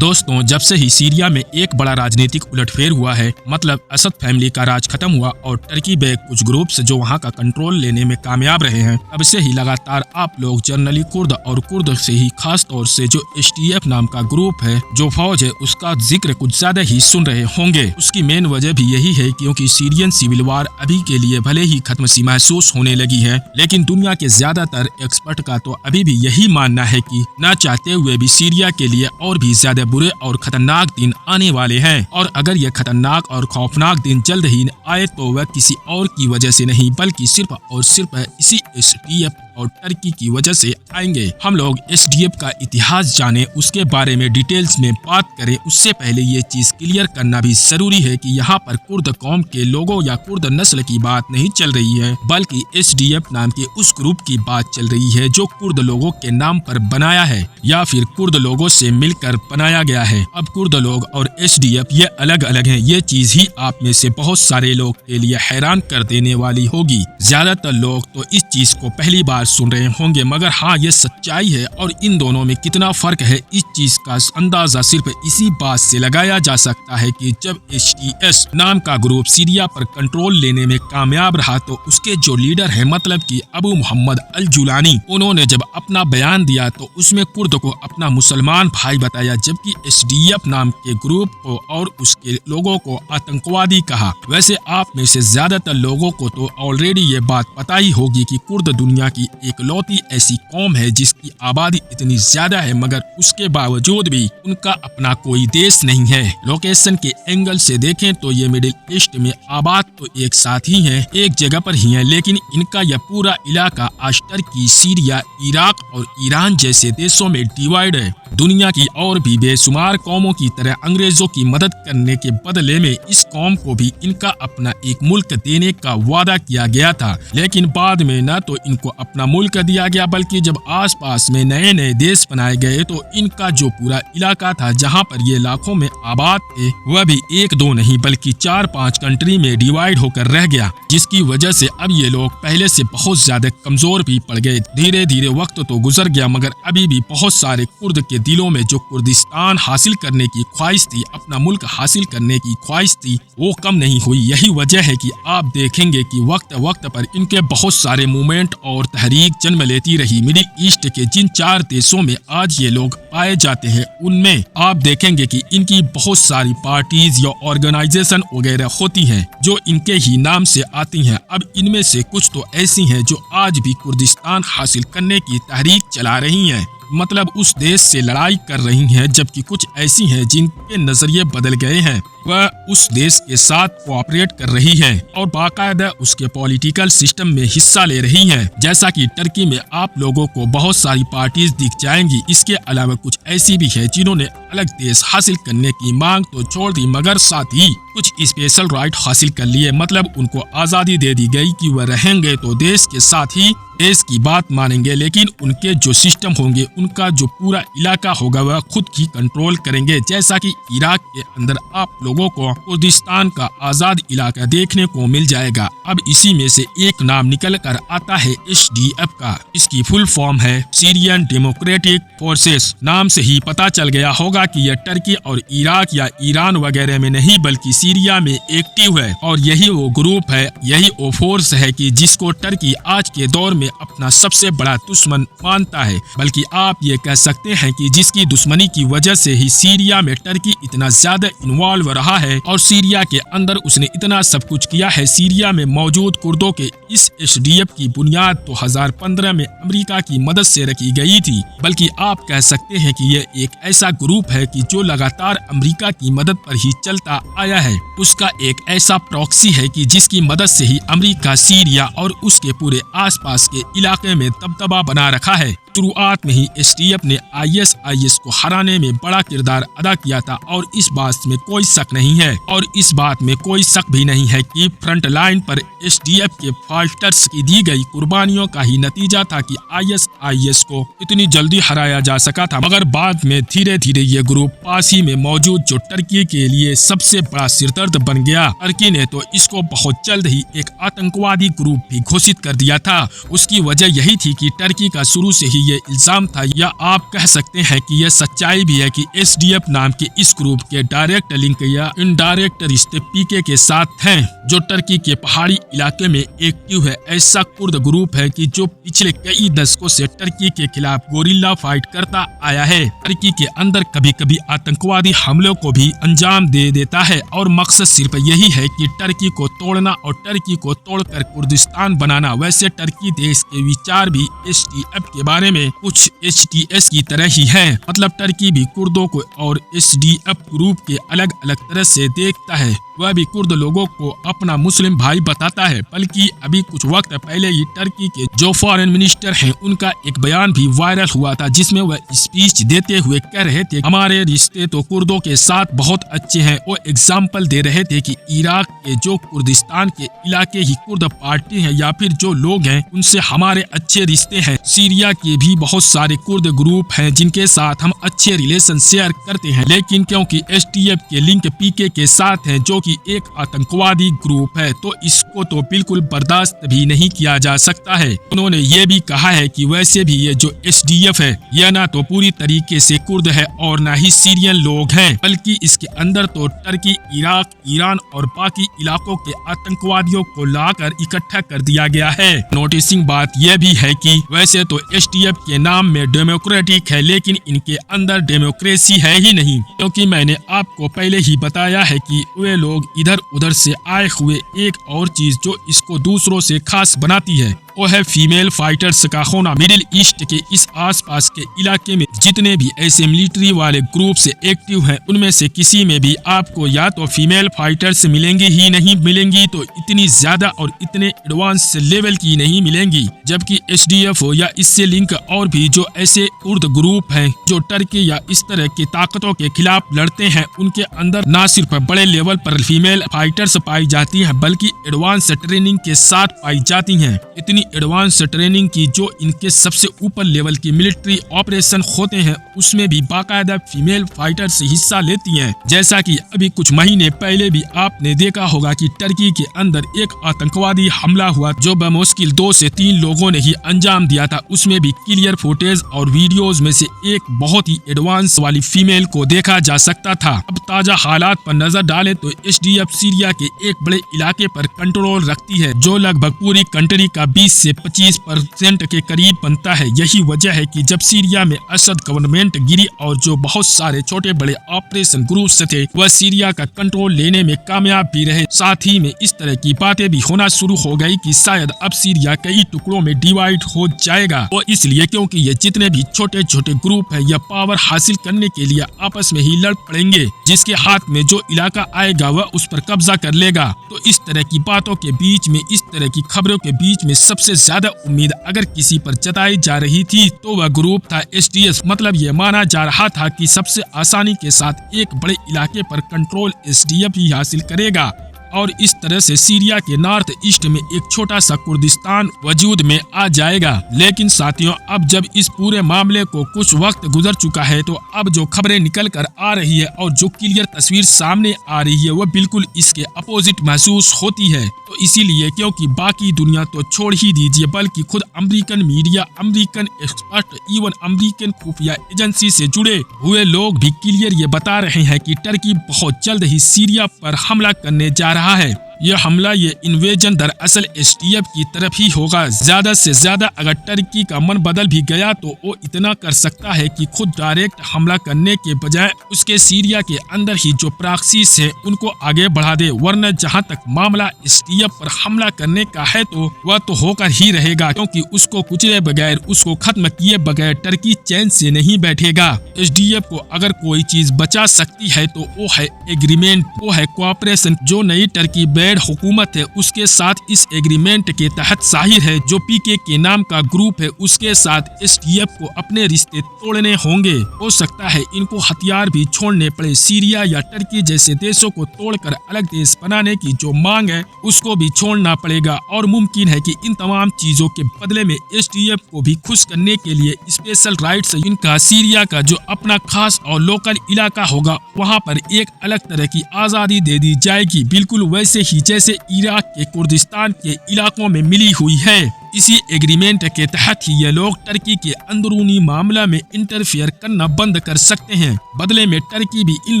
दोस्तों, जब से ही सीरिया में एक बड़ा राजनीतिक उलटफेर हुआ है, मतलब असद फैमिली का राज खत्म हुआ और टर्की बैक कुछ ग्रुप्स जो वहां का कंट्रोल लेने में कामयाब रहे हैं, तब से ही लगातार आप लोग जनरली कुर्द और कुर्द से ही खास तौर से जो SDF नाम का ग्रुप है, जो फौज है, उसका जिक्र कुछ ज्यादा ही सुन रहे होंगे। उसकी मेन वजह भी यही है क्योंकि सीरियन सिविल वार अभी के लिए भले ही खत्म सी महसूस होने लगी है, लेकिन दुनिया के ज्यादातर एक्सपर्ट का तो अभी भी यही मानना है कि न चाहते हुए भी सीरिया के लिए और भी ज्यादा बुरे और खतरनाक दिन आने वाले हैं। और अगर यह खतरनाक और खौफनाक दिन जल्द ही आए तो वह किसी और की वजह से नहीं, बल्कि सिर्फ और सिर्फ इसी SDF और टर्की की वजह से आएंगे। हम लोग SDF का इतिहास जाने, उसके बारे में डिटेल्स में बात करें, उससे पहले ये चीज क्लियर करना भी जरूरी है कि यहाँ पर कुर्द कौम के लोगों या कुर्द नस्ल की बात नहीं चल रही है, बल्कि SDF नाम के उस ग्रुप की बात चल रही है जो कुर्द लोगों के नाम पर बनाया है या फिर कुर्द लोगों से मिलकर बनाया गया है। अब कुर्द लोग और SDF ये अलग अलग हैं, ये चीज ही आप में से बहुत सारे लोग के लिए हैरान कर देने वाली होगी। ज्यादातर लोग तो इस चीज को पहली बार सुन रहे होंगे, मगर हाँ, ये सच्चाई है। और इन दोनों में कितना फर्क है, इस चीज का अंदाजा सिर्फ इसी बात से लगाया जा सकता है कि जब HTS नाम का ग्रुप सीरिया पर कंट्रोल लेने में कामयाब रहा तो उसके जो लीडर है, मतलब कि अबू मोहम्मद अल जुलानी, उन्होंने जब अपना बयान दिया तो उसमें कुर्द को अपना मुसलमान भाई बताया, जबकि SDF नाम के ग्रुप को और उसके लोगों को आतंकवादी कहा। वैसे आप में से ज्यादातर लोगों को तो ऑलरेडी ये बात पता ही होगी कि कुर्द दुनिया की एकलौती ऐसी कौम है जिसकी आबादी इतनी ज्यादा है, मगर उसके बावजूद भी उनका अपना कोई देश नहीं है। लोकेशन के एंगल से देखें तो ये मिडिल ईस्ट में आबाद तो एक साथ ही है, एक जगह पर ही है, लेकिन इनका यह पूरा इलाका आज टर्की, सीरिया, इराक और ईरान जैसे देशों में डिवाइड है। दुनिया की और भी बेशुमार कौमों की तरह अंग्रेजों की मदद करने के बदले में इस कौम को भी इनका अपना एक मुल्क देने का वादा किया गया था, लेकिन बाद में न तो इनको अपना मुल्क दिया गया, बल्कि जब आसपास में नए नए देश बनाए गए तो इनका जो पूरा इलाका था जहां पर ये लाखों में आबाद थे, वह भी एक दो नहीं बल्कि 4-5 कंट्री में डिवाइड होकर रह गया, जिसकी वजह से अब ये लोग पहले से बहुत ज्यादा कमजोर भी पड़ गए। धीरे धीरे वक्त तो गुजर गया, मगर अभी भी बहुत सारे कुर्द के दिलों में जो कुर्दिस्तान हासिल करने की ख्वाहिश थी, अपना मुल्क हासिल करने की ख्वाहिश थी, वो कम नहीं हुई। यही वजह है कि आप देखेंगे कि वक्त वक्त पर इनके बहुत सारे मूवमेंट और तहरीक जन्म लेती रही। मिडिल ईस्ट के जिन 4 देशों में आज ये लोग पाए जाते हैं, उनमें आप देखेंगे कि इनकी बहुत सारी पार्टीज या ऑर्गेनाइजेशन वगैरह होती हैं जो इनके ही नाम से आती हैं। अब इनमें से कुछ तो ऐसी हैं जो आज भी कुर्दिस्तान हासिल करने की तहरीक चला रही हैं, मतलब उस देश से लड़ाई कर रही हैं, जबकि कुछ ऐसी हैं जिनके नजरिए बदल गए हैं, वह उस देश के साथ कोऑपरेट कर रही हैं और बाकायदा उसके पॉलिटिकल सिस्टम में हिस्सा ले रही हैं। जैसा कि टर्की में आप लोगों को बहुत सारी पार्टीज दिख जाएंगी। इसके अलावा कुछ ऐसी भी है जिन्होंने अलग देश हासिल करने की मांग तो छोड़ दी, मगर साथ ही कुछ स्पेशल राइट हासिल कर लिए, मतलब उनको आजादी दे दी गई कि वह रहेंगे तो देश के साथ ही देश की बात मानेंगे, लेकिन उनके जो सिस्टम होंगे, उनका जो पूरा इलाका होगा, वह खुद ही कंट्रोल करेंगे। जैसा कि इराक के अंदर आप लोगों को कुर्दिस्तान का आजाद इलाका देखने को मिल जाएगा। अब इसी में से एक नाम निकल कर आता है SDF का। इसकी फुल फॉर्म है सीरियन डेमोक्रेटिक फोर्सेस। नाम से ही पता चल गया होगा कि यह टर्की और इराक या ईरान वगैरह में नहीं, बल्कि सीरिया में एक्टिव है। और यही वो ग्रुप है, यही वो फोर्स है कि जिसको टर्की आज के दौर में अपना सबसे बड़ा दुश्मन मानता है, बल्कि आप ये कह सकते हैं कि जिसकी दुश्मनी की वजह से ही सीरिया में टर्की इतना ज्यादा इन्वॉल्व रहा है और सीरिया के अंदर उसने इतना सब कुछ किया है। सीरिया में मौजूद कुर्दों के इस SDF की बुनियाद 2015 में अमेरिका की मदद से रखी गई थी, बल्कि आप कह सकते हैं कि यह एक ऐसा ग्रुप है कि जो लगातार अमेरिका की मदद पर ही चलता आया है। उसका एक ऐसा प्रॉक्सी है कि जिसकी मदद से ही अमेरिका सीरिया और उसके पूरे आसपास के इलाके में दबदबा बना रखा है। शुरुआत में ही SDF ने ISIS को हराने में बड़ा किरदार अदा किया था और इस बात में कोई शक नहीं है, और इस बात में कोई शक भी नहीं है कि फ्रंट लाइन पर SDF के फाइटर्स की दी गई कुर्बानियों का ही नतीजा था कि ISIS को इतनी जल्दी हराया जा सका था। मगर बाद में धीरे धीरे ये ग्रुप पास ही में मौजूद जो टर्की के लिए सबसे बड़ा सिरदर्द बन गया। टर्की ने तो इसको बहुत जल्द ही एक आतंकवादी ग्रुप भी घोषित कर दिया था। उसकी वजह यही थी कि टर्की का शुरू से ही ही ये इल्जाम था, या आप कह सकते हैं कि यह सच्चाई भी है कि एसडीएफ नाम के इस ग्रुप के डायरेक्ट लिंक या इनडायरेक्ट रिश्ते पीके के साथ हैं, जो टर्की के पहाड़ी इलाके में एक्टिव है। ऐसा कुर्द ग्रुप है कि जो पिछले कई दशकों से टर्की के खिलाफ गोरिल्ला फाइट करता आया है। टर्की के अंदर कभी कभी आतंकवादी हमलों को भी अंजाम दे देता है और मकसद सिर्फ यही है कि टर्की को तोड़ना और टर्की को तोड़कर कुर्दिस्तान बनाना। वैसे टर्की देश के विचार भी एसडीएफ के बारे में कुछ एचटीएस की तरह ही है, मतलब टर्की भी कुर्दों को और एसडीएफ ग्रुप के अलग अलग तरह से देखता है। वह भी कुर्द लोगों को अपना मुस्लिम भाई बताता है। बल्कि अभी कुछ वक्त पहले ही टर्की के जो फॉरेन मिनिस्टर हैं, उनका एक बयान भी वायरल हुआ था, जिसमें वह स्पीच देते हुए कह रहे थे हमारे रिश्ते तो कुर्दों के साथ बहुत अच्छे हैं। वो एग्जाम्पल दे रहे थे कि इराक के जो कुर्दिस्तान के इलाके ही कुर्द पार्टी है या फिर जो लोग हैं, उनसे हमारे अच्छे रिश्ते हैं। सीरिया के भी बहुत सारे कुर्द ग्रुप हैं जिनके साथ हम अच्छे रिलेशन शेयर करते हैं, लेकिन क्योंकि एसडीएफ के लिंक पीके के साथ है जो कि एक आतंकवादी ग्रुप है, तो इसको तो बिल्कुल बर्दाश्त भी नहीं किया जा सकता है। उन्होंने ये भी कहा है कि वैसे भी ये जो एसडीएफ है, यह ना तो पूरी तरीके से कुर्द है और ना ही सीरियन लोग हैं, बल्कि इसके अंदर तो टर्की, इराक, ईरान और बाकी इलाकों के आतंकवादियों को लाकर इकट्ठा कर दिया गया है। नोटिसिंग बात यह भी है कि वैसे तो एसडीएफ के नाम में डेमोक्रेटिक है, लेकिन इनके अंदर डेमोक्रेसी है ही नहीं, क्योंकि मैंने आपको पहले ही बताया है कि वे लोग इधर उधर से आए हुए एक और चीज जो इसको दूसरों से खास बनाती है, वो है फीमेल फाइटर्स का होना। मिडिल ईस्ट के इस आसपास के इलाके में जितने भी ऐसे मिलिट्री वाले ग्रुप से एक्टिव हैं, उनमें से किसी में भी आपको या तो फीमेल फाइटर्स मिलेंगी ही नहीं मिलेंगी, तो इतनी ज्यादा और इतने एडवांस लेवल की नहीं मिलेंगी। जबकि एसडीएफ हो या इससे लिंक और भी जो ऐसे कुर्द ग्रुप हैं जो टर्की या इस तरह की ताकतों के खिलाफ लड़ते हैं, उनके अंदर न सिर्फ बड़े लेवल पर फीमेल फाइटर्स पाई जाती हैं, बल्कि एडवांस ट्रेनिंग के साथ पाई जाती हैं। इतनी एडवांस ट्रेनिंग की जो इनके सबसे ऊपर लेवल की मिलिट्री ऑपरेशन होते हैं, उसमें भी बाकायदा फीमेल फाइटर्स हिस्सा लेती हैं। जैसा कि अभी कुछ महीने पहले भी आपने देखा होगा कि टर्की के अंदर एक आतंकवादी हमला हुआ जो बमुश्किल 2 से 3 लोगों ने ही अंजाम दिया था। उसमें भी क्लियर फुटेज और वीडियोज में से एक बहुत ही एडवांस वाली फीमेल को देखा जा सकता था। अब ताजा हालात पर नजर डालें तो एसडीएफ सीरिया के एक बड़े इलाके पर कंट्रोल रखती है, जो लगभग पूरी कंट्री का 20 से 25% के करीब बनता है। यही वजह है कि जब सीरिया में असद गवर्नमेंट गिरी और जो बहुत सारे छोटे बड़े ऑपरेशन ग्रुप्स थे, वह सीरिया का कंट्रोल लेने में कामयाब भी रहे। साथ ही में इस तरह की बातें भी होना शुरू हो गई कि शायद अब सीरिया कई टुकड़ों में डिवाइड हो जाएगा। वो इसलिए क्योंकि ये जितने भी छोटे छोटे ग्रुप है, यह पावर हासिल करने के लिए आपस में ही लड़ पड़ेंगे। जिसके हाथ में जो इलाका आएगा वह उस पर कब्जा कर लेगा। तो इस तरह की बातों के बीच में, इस तरह की खबरों के बीच में सबसे ज्यादा उम्मीद अगर किसी पर जताई जा रही थी तो वह ग्रुप था एसडीएफ। मतलब ये माना जा रहा था कि सबसे आसानी के साथ एक बड़े इलाके पर कंट्रोल एसडीएफ ही हासिल करेगा और इस तरह से सीरिया के नॉर्थ ईस्ट में एक छोटा सा कुर्दिस्तान वजूद में आ जाएगा। लेकिन साथियों, अब जब इस पूरे मामले को कुछ वक्त गुजर चुका है, तो अब जो खबरें निकल कर आ रही है और जो क्लियर तस्वीर सामने आ रही है, वह बिल्कुल इसके अपोजिट महसूस होती है। तो इसीलिए क्योंकि बाकी दुनिया तो छोड़ ही दीजिए, बल्कि खुद American media, American expert, even American खुफिया एजेंसी से जुड़े हुए लोग भी क्लियर ये बता रहे हैं कि टर्की बहुत जल्द ही सीरिया पर हमला करने जा रहा है। यह हमला, ये इन्वेजन दरअसल एसडीएफ की तरफ ही होगा। ज्यादा से ज्यादा अगर टर्की का मन बदल भी गया तो वो इतना कर सकता है कि खुद डायरेक्ट हमला करने के बजाय उसके सीरिया के अंदर ही जो प्रॉक्सीज है उनको आगे बढ़ा दे। वरना जहां तक मामला एसडीएफ पर हमला करने का है तो वह तो होकर ही रहेगा, क्योंकि उसको कुचले बगैर, उसको खत्म किए बगैर टर्की चैन से नहीं बैठेगा। एसडीएफ को अगर कोई चीज बचा सकती है तो वो है एग्रीमेंट, वो है कोऑपरेशन। जो नई टर्की हुकूमत है उसके साथ इस एग्रीमेंट के तहत जाहिर है जो पीके के नाम का ग्रुप है उसके साथ एसडीएफ को अपने रिश्ते तोड़ने होंगे। हो सकता है इनको हथियार भी छोड़ने पड़े। सीरिया या टर्की जैसे देशों को तोड़कर अलग देश बनाने की जो मांग है उसको भी छोड़ना पड़ेगा, और मुमकिन है कि इन तमाम चीजों के बदले में एसडीएफ को भी खुश करने के लिए स्पेशल राइट्स, इनका सीरिया का जो अपना खास और लोकल इलाका होगा वहाँ पर एक अलग तरह की आजादी दे दी जाएगी, बिल्कुल वैसे ही जैसे इराक के कुर्दिस्तान के इलाकों में मिली हुई है। इसी एग्रीमेंट के तहत ही ये लोग टर्की के अंदरूनी मामला में इंटरफेयर करना बंद कर सकते हैं। बदले में टर्की भी इन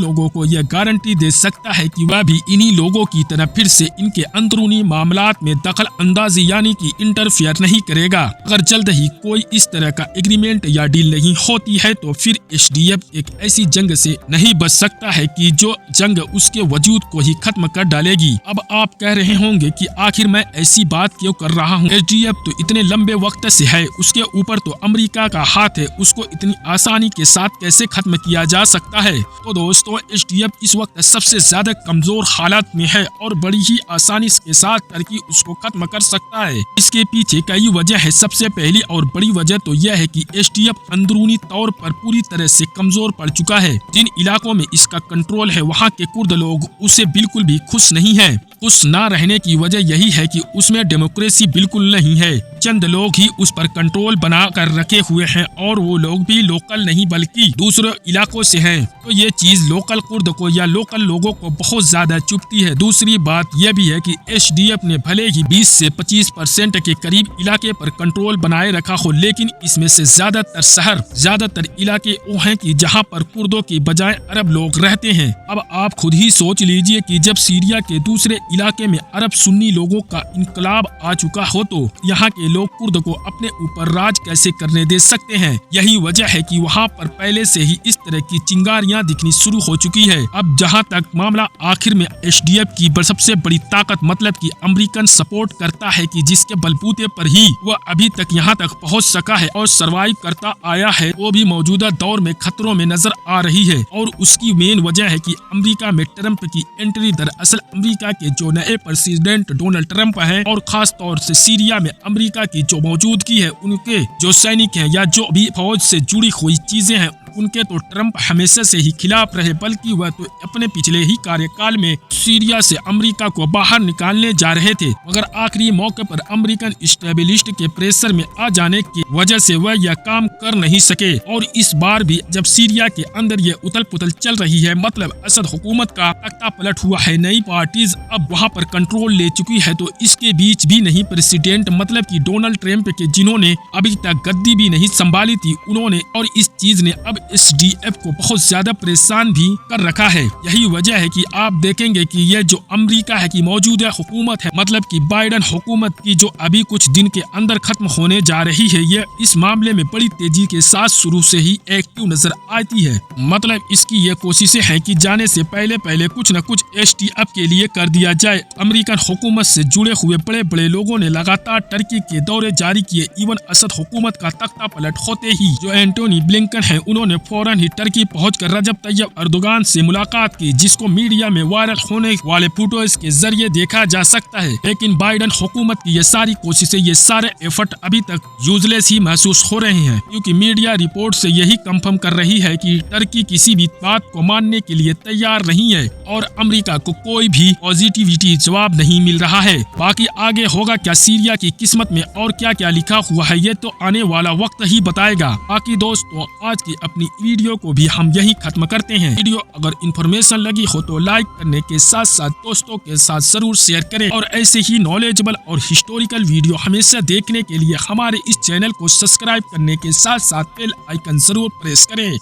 लोगों को यह गारंटी दे सकता है कि वह भी इन्हीं लोगों की तरह फिर से इनके अंदरूनी मामलात में दखल अंदाजी यानी कि इंटरफेयर नहीं करेगा। अगर जल्द ही कोई इस तरह का एग्रीमेंट या डील नहीं होती है तो फिर एसडीएफ एक ऐसी जंग से नहीं बच सकता है कि जो जंग उसके वजूद को ही खत्म कर डालेगी। अब आप कह रहे होंगे कि आखिर मैं ऐसी बात क्यों कर रहा हूँ, एसडीएफ तो इतने लंबे वक्त से है, उसके ऊपर तो अमेरिका का हाथ है, उसको इतनी आसानी के साथ कैसे खत्म किया जा सकता है। तो दोस्तों एसडीएफ इस वक्त सबसे ज्यादा कमजोर हालात में है और बड़ी ही आसानी के साथ टर्की उसको खत्म कर सकता है। इसके पीछे कई वजह है। सबसे पहली और बड़ी वजह तो यह है कि एसडीएफ अंदरूनी तौर पर पूरी तरह से कमजोर पड़ चुका है। जिन इलाकों में इसका कंट्रोल है वहाँ के कुर्द लोग उसे बिल्कुल भी खुश नहीं है। खुश ना रहने की वजह यही है कि उसमें डेमोक्रेसी बिल्कुल नहीं है। चंद लोग ही उस पर कंट्रोल बना कर रखे हुए हैं और वो लोग भी लोकल नहीं बल्कि दूसरे इलाकों से हैं। तो ये चीज लोकल कुर्द को या लोकल लोगों को बहुत ज्यादा चुभती है। दूसरी बात यह भी है कि एसडीएफ ने भले ही 20 से 25% के करीब इलाके पर कंट्रोल बनाए रखा हो, लेकिन इसमें से ज्यादातर इलाके वो हैं कि जहां पर कुर्दों की बजाय अरब लोग रहते हैं। अब आप खुद ही सोच लीजिए कि जब सीरिया के दूसरे इलाके में अरब सुन्नी लोगों का इनकलाब आ चुका हो तो यहाँ के लोग कुर्द को अपने ऊपर राज कैसे करने दे सकते हैं। यही वजह है कि वहाँ पर पहले से ही इस तरह की चिंगारियां दिखनी शुरू हो चुकी है। अब जहाँ तक मामला आखिर में एसडीएफ की सबसे बड़ी ताकत मतलब कि अमेरिकन सपोर्ट करता है कि जिसके बलबूते पर ही वह अभी तक यहाँ तक पहुँच सका है और सरवाइव करता आया है, वो भी मौजूदा दौर में खतरों में नजर आ रही है। और उसकी मेन वजह है कि अमेरिका में ट्रंप की एंट्री दरअसल अमेरिका के जो नए प्रेसिडेंट डोनाल्ड ट्रंप है और खास तौर से सीरिया में अमेरिका की जो मौजूदगी है, उनके जो सैनिक हैं या जो भी फौज से जुड़ी हुई चीजें हैं उनके तो ट्रंप हमेशा से ही खिलाफ रहे, बल्कि वह तो अपने पिछले ही कार्यकाल में सीरिया से अमेरिका को बाहर निकालने जा रहे थे। मगर आखिरी मौके पर अमेरिकन स्टेबलिस्ट के प्रेशर में आ जाने की वजह से वह यह काम कर नहीं सके। और इस बार भी जब सीरिया के अंदर ये उथल पुथल चल रही है, मतलब असद हुकूमत का तख्ता पलट हुआ है, नई पार्टीज अब वहाँ पर कंट्रोल ले चुकी है, तो इसके बीच भी नहीं प्रेसिडेंट मतलब कि डोनाल्ड ट्रंप के जिन्होंने अभी तक गद्दी भी नहीं संभाली थी, उन्होंने और इस चीज ने अब एसडीएफ को बहुत ज्यादा परेशान भी कर रखा है। यही वजह है कि आप देखेंगे कि यह जो अमेरिका है की मौजूदा हुकूमत है, मतलब कि बाइडेन हुकूमत की जो अभी कुछ दिन के अंदर खत्म होने जा रही है, यह इस मामले में बड़ी तेजी के साथ शुरू से ही एक्टिव नजर आती है। मतलब इसकी ये कोशिशें हैं कि जाने से पहले कुछ न कुछ एसडीएफ के लिए कर दिया जाए। अमेरिकन हुकूमत से जुड़े हुए बड़े बड़े लोगों ने लगातार टर्की के दौरे जारी किए। इवन असद हुकूमत का तख्ता पलट होते ही जो एंटोनी ब्लिंकन है उन्होंने फौरन ही टर्की पहुंचकर रजब तैयब अर्दोगान से मुलाकात की, जिसको मीडिया में वायरल होने वाले फोटोज के जरिए देखा जा सकता है। लेकिन बाइडेन हुकूमत की ये सारी कोशिशें, ये सारे एफर्ट अभी तक यूजलेस ही महसूस हो रहे हैं, क्योंकि मीडिया रिपोर्ट से यही कंफर्म कर रही है कि टर्की किसी भी बात को मानने के लिए तैयार नहीं है और अमेरिका को कोई भी पॉजिटिविटी जवाब नहीं मिल रहा है। बाकी आगे होगा क्या, सीरिया की किस्मत में और क्या क्या लिखा हुआ है, ये तो आने वाला वक्त ही बताएगा। बाकी दोस्तों आज की अपनी वीडियो को भी हम यही खत्म करते हैं। वीडियो अगर इन्फॉर्मेशन लगी हो तो लाइक करने के साथ साथ दोस्तों के साथ जरूर शेयर करें और ऐसे ही नॉलेजेबल और हिस्टोरिकल वीडियो हमेशा देखने के लिए हमारे इस चैनल को सब्सक्राइब करने के साथ साथ बेल आइकन जरूर प्रेस करें।